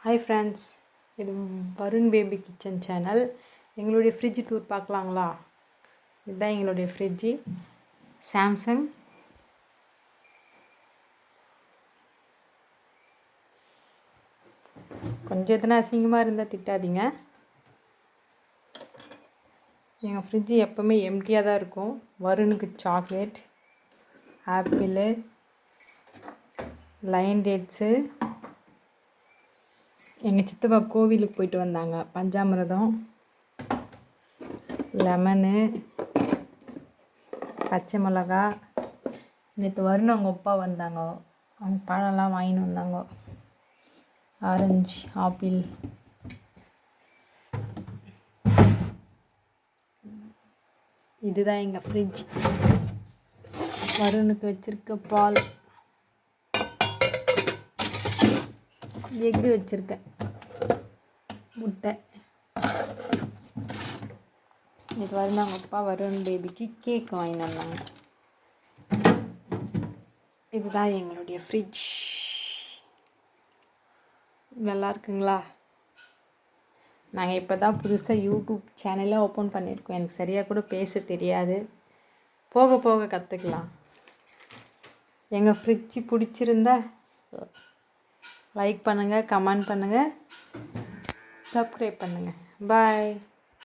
Hi friends, இது Varun baby kitchen channel. எங்களுடைய fridge tour பார்க்கலாங்களா? இதுதான் எங்களுடைய ஃப்ரிட்ஜு, சாம்சங். கொஞ்சம் எத்தனை அசிங்கமாக இருந்தால் திட்டாதீங்க. எங்கள் ஃப்ரிட்ஜு எப்போவுமே எம்டியாக தான் இருக்கும். வருணுக்கு சாக்லேட், ஆப்பிள், லைன் டேட்ஸு, எங்கள் சித்தப்பா கோவிலுக்கு போயிட்டு வந்தாங்க, பஞ்சாமிரதம், லெமனு, பச்சை மிளகா. நேற்று வருண் அவங்க அப்பா வந்தாங்க, அவங்க பழம்லாம் வாங்கின்னு வந்தாங்க, ஆரஞ்சு, ஆப்பிள். இதுதான் எங்கள் ஃப்ரிட்ஜ். வருணுக்கு வச்சுருக்க பால், எக்கு வச்சுருக்கேன், முட்டை. இது வருண் அவங்க அப்பா வருண் பேபிக்கு கேக் வாங்கிட்டு வந்தாங்க. இதுதான் எங்களுடைய ஃப்ரிட்ஜ். நல்லா இருக்குங்களா? நாங்கள் இப்போ தான் புதுசாக யூடியூப் சேனலே ஓப்பன் பண்ணியிருக்கோம். எனக்கு சரியாக கூட பேச தெரியாது, போக போக கற்றுக்கலாம். எங்கள் ஃப்ரிட்ஜு பிடிச்சிருந்தா லைக் பண்ணுங்கள், கமெண்ட் பண்ணுங்கள், சப்ஸ்கிரைப் பண்ணுங்கள். பாய்.